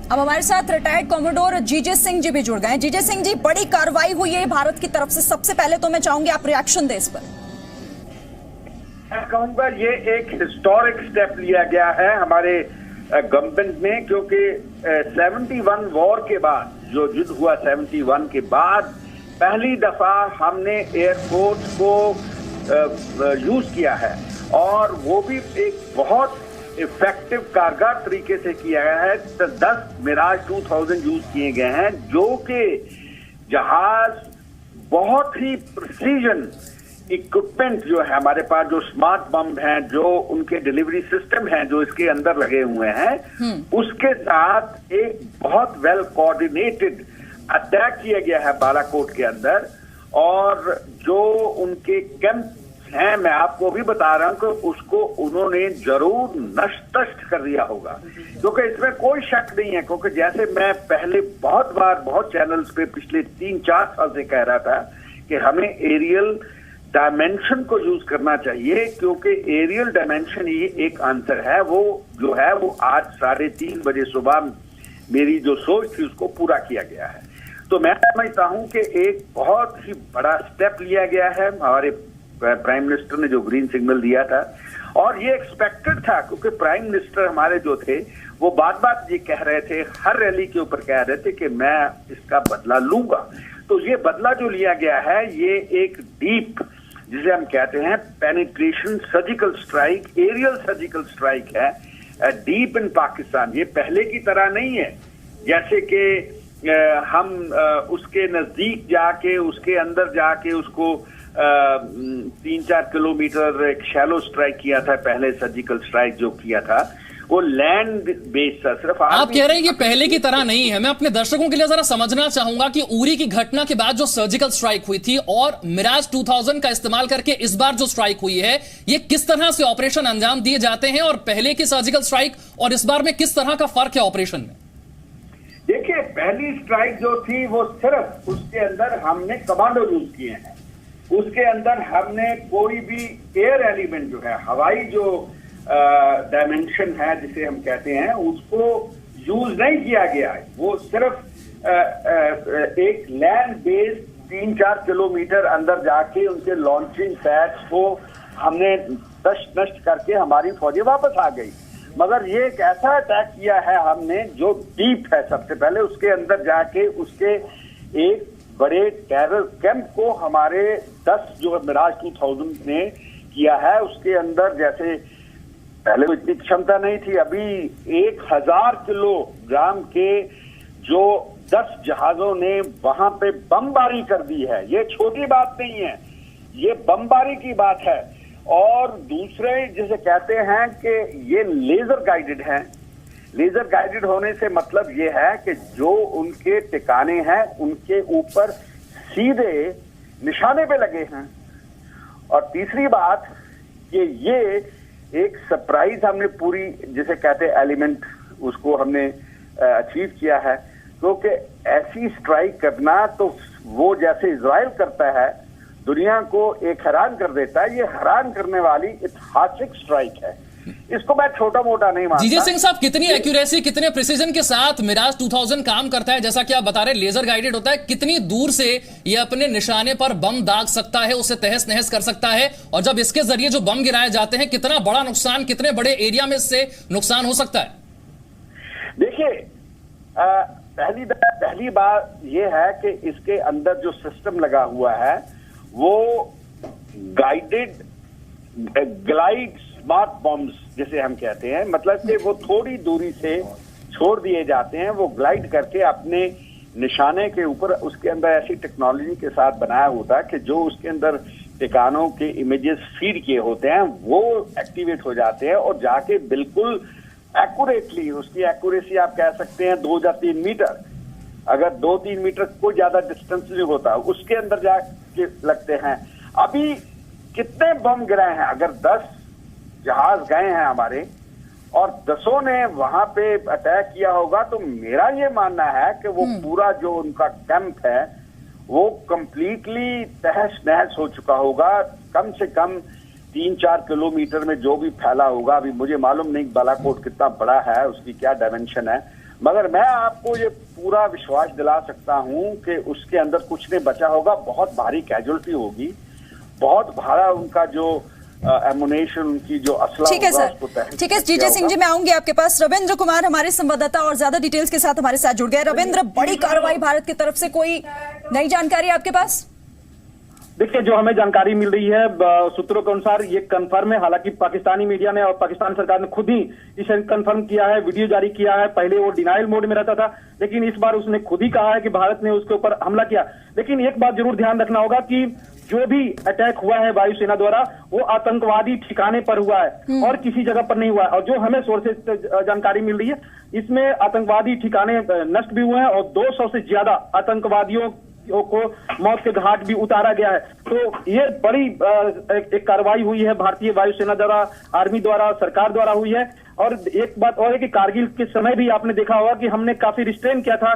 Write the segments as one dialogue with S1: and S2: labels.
S1: अब हमारे साथ रिटायर्ड कॉमोडोर जीजे सिंह जी भी जुड़ गए हैं। जीजे सिंह जी, बड़ी कार्रवाई हुई है भारत की तरफ से, सबसे पहले तो मैं चाहूंगी आप रिएक्शन दें इस पर।
S2: मैं कहूंगा ये एक हिस्टोरिक स्टेप लिया गया है हमारे गवर्नमेंट में, क्योंकि 71 वॉर के बाद, जो युद्ध हुआ 71 के बाद, पहली दफा हमने एयरफोर्स को यूज किया है, और वो भी एक बहुत इफेक्टिव कारगर तरीके से किया गया है। 10 मिराज 2000 यूज किए गए हैं, जो कि जहाज बहुत ही प्रिसीजन इक्विपमेंट जो है हमारे पास, जो स्मार्ट बम हैं, जो उनके डिलीवरी सिस्टम हैं जो इसके अंदर लगे हुए हैं, उसके साथ एक बहुत वेल कोऑर्डिनेटेड अटैक किया गया है बालाकोट के अंदर। और जो उनके कैंप हैं, मैं आपको भी बता रहा हूं कि उसको उन्होंने जरूर नष्ट कर दिया होगा, क्योंकि इसमें कोई शक नहीं है। क्योंकि जैसे मैं पहले बहुत बार बहुत चैनल्स पे पिछले 3-4 साल से कह रहा था कि हमें एरियल डायमेंशन को यूज करना चाहिए, क्योंकि एरियल डायमेंशन ही एक आंसर है। वो जो है वो आज 3:30 बजे सुबह मेरी जो सोच थी उसको पूरा किया गया है। तो मैं समझता हूं कि एक बहुत ही बड़ा स्टेप लिया गया है। हमारे प्राइम मिनिस्टर ने जो ग्रीन सिग्नल दिया था, और ये एक्सपेक्टेड था, क्योंकि प्राइम मिनिस्टर हमारे जो थे वो बात बात ये कह रहे थे, हर रैली के ऊपर कह रहे थे कि मैं इसका बदला लूंगा। तो ये बदला जो लिया गया है, ये एक डीप, जिसे हम कहते हैं penetration surgical strike, aerial surgical strike है, डीप इन पाकिस्तान। ये पहले की तरह नहीं है जैसे कि हम उसके नजदीक जाके, उसके अंदर जाके उसको 3-4 किलोमीटर एक शैलो स्ट्राइक किया था। पहले सर्जिकल स्ट्राइक जो किया था वो लैंड बेस्ड था सिर्फ।
S3: आप कह रहे हैं कि पहले की तरह नहीं है। मैं अपने दर्शकों के लिए जरा समझना चाहूंगा कि उरी की घटना के बाद जो सर्जिकल स्ट्राइक हुई थी और मिराज 2000 का इस्तेमाल करके इस बार जो स्ट्राइक हुई है, ये किस तरह से ऑपरेशन अंजाम दिए जाते हैं, और पहले की सर्जिकल स्ट्राइक और इस बार में किस तरह का फर्क है ऑपरेशन में?
S2: देखिए, पहली स्ट्राइक जो थी वो सिर्फ उसके अंदर हमने कमांडो यूज किए हैं। उसके अंदर हमने कोई भी एयर एलिमेंट जो है, हवाई जो डायमेंशन है जिसे हम कहते हैं, उसको यूज नहीं किया गया है। वो सिर्फ एक लैंड बेस्ड 3-4 किलोमीटर अंदर जाके उनके लॉन्चिंग पैड्स को हमने नष्ट करके हमारी फौजें वापस आ गई। मगर ये एक ऐसा अटैक किया है हमने जो डीप है। सबसे पहले उसके अंदर जाके उसके एक बड़े टेरर कैंप को हमारे 10 जो मिराज 2000 ने किया है, उसके अंदर जैसे पहले इतनी क्षमता नहीं थी, अभी 1000 किलोग्राम के जो 10 जहाजों ने वहां पे बमबारी कर दी है। ये छोटी बात नहीं है, ये बमबारी की बात है। और दूसरे जिसे कहते हैं कि ये लेजर गाइडेड हैं। लेजर गाइडेड होने से मतलब ये है कि जो उनके ठिकाने हैं उनके ऊपर सीधे निशाने पे लगे हैं। और तीसरी बात कि ये एक सरप्राइज हमने पूरी जिसे कहते हैं एलिमेंट, उसको हमने अचीव किया है। क्योंकि ऐसी स्ट्राइक करना तो वो जैसे इजराइल करता है, दुनिया को एक हैरान कर देता है। ये हैरान करने वाली ऐतिहासिक स्ट्राइक है। इसको मैं छोटा मोटा नहीं मानता।
S3: जीजे सिंह साहब, कितनी एक्यूरेसी, कितने प्रिसीजन के साथ मिराज 2000 काम करता है? जैसा कि आप बता रहे हैं, लेजर गाइडेड होता है। कितनी दूर से ये अपने निशाने पर बम दाग सकता है, उसे तहस नहस कर सकता है, और जब इसके जरिए जो बम गिराए जाते हैं, कितना बड़ा नुकसान, कितने बड़े एरिया में इससे नुकसान हो सकता है?
S2: देखिए, पहली बात यह है कि इसके अंदर जो सिस्टम लगा हुआ है वो गाइडेड ग्लाइड स्मार्ट बॉम्ब्स जिसे हम कहते हैं, मतलब कि वो थोड़ी दूरी से छोड़ दिए जाते हैं। वो ग्लाइड करके अपने निशाने के ऊपर, उसके अंदर ऐसी टेक्नोलॉजी के साथ बनाया होता है कि जो उसके अंदर ठिकानों के इमेजेस फीड किए होते हैं वो एक्टिवेट हो जाते हैं और जाके बिल्कुल एक्यूरेटली, उसकी एक्यूरेसी आप कह सकते हैं 2 या 3 मीटर, अगर 2-3 मीटर कोई ज्यादा डिस्टेंस नहीं होता, उसके अंदर जाके लगते हैं। अभी कितने बम गिराए हैं? अगर 10 जहाज गए हैं हमारे और 10 ने वहां पे अटैक किया होगा, तो मेरा ये मानना है कि वो पूरा जो उनका कैंप है वो कंप्लीटली तहस नहस हो चुका होगा। कम से कम 3-4 किलोमीटर में जो भी फैला होगा, अभी मुझे मालूम नहीं बालाकोट कितना बड़ा है, उसकी क्या डायमेंशन है, मगर मैं आपको ये पूरा विश्वास दिला सकता हूं कि उसके अंदर कुछ नहीं बचा होगा, बहुत भारी कैजुअलिटी होगी, बहुत भारा उनका जो एमुनेशन, उनकी जो असला
S1: ठीक है
S2: होगा,
S1: सर,
S2: उसको तहरीर
S1: ठीक है
S2: किया
S1: जीजे सिंह
S2: होगा।
S1: जी, मैं आऊंगी आपके पास। रविंद्र कुमार हमारे संवाददाता और ज्यादा डिटेल्स के साथ हमारे साथ जुड़ गए। रविंद्र, बड़ी कार्रवाई भारत की तरफ से, कोई नई जानकारी आपके पास?
S4: देखिए, जो हमें जानकारी मिल रही है सूत्रों के अनुसार ये कंफर्म है। हालांकि पाकिस्तानी मीडिया ने और पाकिस्तान सरकार ने खुद ही इसे कंफर्म किया है, वीडियो जारी किया है। पहले वो डिनाइल मोड में रहता था, लेकिन इस बार उसने खुद ही कहा है कि भारत ने उसके ऊपर हमला किया। लेकिन एक बात जरूर ध्यान रखना होगा कि जो भी अटैक हुआ है वायुसेना द्वारा, वो आतंकवादी ठिकाने पर हुआ है और किसी जगह पर नहीं हुआ है। और जो हमें सोर्सेज से जानकारी मिल रही है, इसमें आतंकवादी ठिकाने नष्ट भी हुए हैं और 200 से ज्यादा आतंकवादियों को मौत के घाट भी उतारा गया है। तो ये बड़ी एक कार्रवाई हुई है भारतीय वायुसेना द्वारा, आर्मी द्वारा, सरकार द्वारा हुई है। और एक बात और है कि कारगिल के समय भी आपने देखा होगा कि हमने काफी रिस्ट्रेन किया था,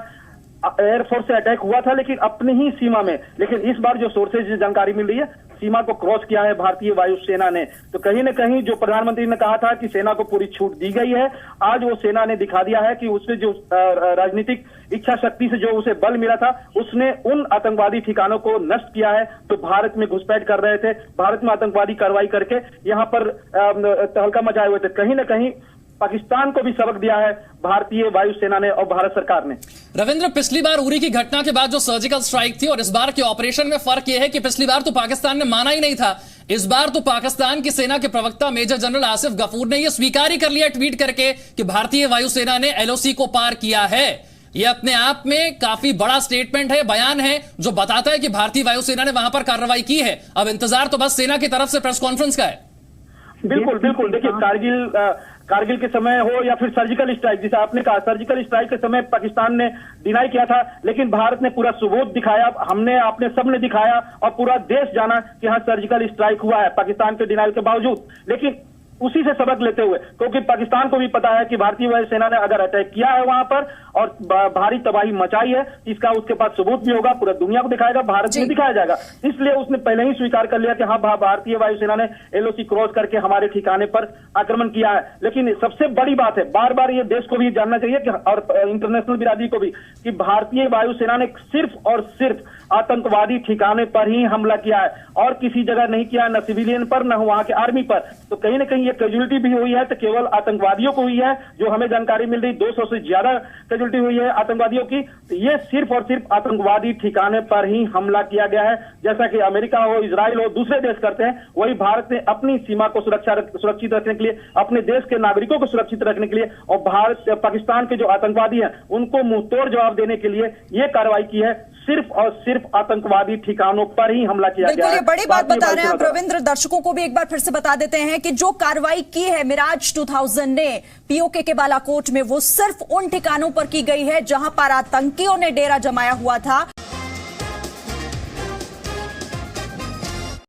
S4: एयरफोर्स से अटैक हुआ था, लेकिन अपनी ही सीमा में। लेकिन इस बार जो सोर्सेज जानकारी मिल रही है, सीमा को क्रॉस किया है भारतीय वायुसेना ने। तो कहीं न कहीं जो प्रधानमंत्री ने कहा था कि सेना को पूरी छूट दी गई है, आज वो सेना ने दिखा दिया है कि उससे जो राजनीतिक इच्छा शक्ति से जो उसे बल मिला था, उसने उन आतंकवादी ठिकानों को नष्ट किया है तो भारत में घुसपैठ कर रहे थे, भारत में आतंकवादी कार्रवाई करके यहाँ पर तहलका मचाए हुए थे। कहीं न कहीं पाकिस्तान को भी सबक दिया है भारतीय वायुसेना ने और भारत सरकार ने।
S3: रविंद्र, पिछली बार उरी की घटना के बाद जो सर्जिकल स्ट्राइक थी और इस बार के ऑपरेशन में फर्क यह है कि पिछली बार तो पाकिस्तान ने माना ही नहीं था, इस बार तो पाकिस्तान की सेना के प्रवक्ता मेजर जनरल आसिफ गफूर ने यह स्वीकार ही कर लिया ट्वीट करके कि भारतीय वायुसेना ने एलओसी को पार किया है। यह अपने आप में काफी बड़ा स्टेटमेंट है, बयान है, जो बताता है कि भारतीय वायुसेना ने वहां पर कार्रवाई की है। अब इंतजार तो बस सेना की तरफ से प्रेस कॉन्फ्रेंस का है।
S4: बिल्कुल बिल्कुल। देखिए, कारगिल के समय हो या फिर सर्जिकल स्ट्राइक, जिसे आपने कहा, सर्जिकल स्ट्राइक के समय पाकिस्तान ने डिनाई किया था, लेकिन भारत ने पूरा सबूत दिखाया, हमने आपने सबने दिखाया और पूरा देश जाना कि हाँ सर्जिकल स्ट्राइक हुआ है पाकिस्तान के डिनाइल के बावजूद। लेकिन उसी से सबक लेते हुए, क्योंकि पाकिस्तान को भी पता है कि भारतीय वायुसेना ने अगर अटैक किया है वहां पर और भारी तबाही मचाई है, इसका उसके पास सबूत भी होगा, पूरा दुनिया को दिखाएगा, भारत में दिखाया जाएगा। इसलिए उसने पहले ही स्वीकार कर लिया कि हाँ भारतीय वायुसेना ने एलओसी क्रॉस करके हमारे ठिकाने पर आक्रमण किया है। लेकिन सबसे बड़ी बात है, बार बार ये देश को भी जानना चाहिए कि और इंटरनेशनल बिरादरी को भी, कि भारतीय वायुसेना ने सिर्फ और सिर्फ आतंकवादी ठिकाने पर ही हमला किया है और किसी जगह नहीं किया, न सिविलियन पर न वहां के आर्मी पर। तो कहीं ना कहीं ये कैजुअलिटी भी हुई है तो केवल आतंकवादियों को हुई है, जो हमें जानकारी मिल रही 200 से ज्यादा कैजुअलिटी हुई है आतंकवादियों की। तो ये सिर्फ और सिर्फ आतंकवादी ठिकाने पर ही हमला किया गया है। जैसा कि अमेरिका हो, इजराइल हो, दूसरे देश करते हैं, वही भारत ने अपनी सीमा को सुरक्षित रखने के लिए, अपने देश के नागरिकों को सुरक्षित रखने के लिए और पाकिस्तान के जो आतंकवादी हैं उनको मुंहतोड़ जवाब देने के लिए ये कार्रवाई की है। सिर्फ और सिर्फ आतंकवादी ठिकानों पर ही हमला किया गया है।
S1: ये बड़ी बात बता रहे हैं आप रविंद्र। दर्शकों को भी एक बार फिर से बता देते हैं कि जो कार्रवाई की है मिराज 2000 ने पीओके के बालाकोट में, वो सिर्फ उन ठिकानों पर की गई है जहां पर आतंकियों ने डेरा जमाया हुआ था।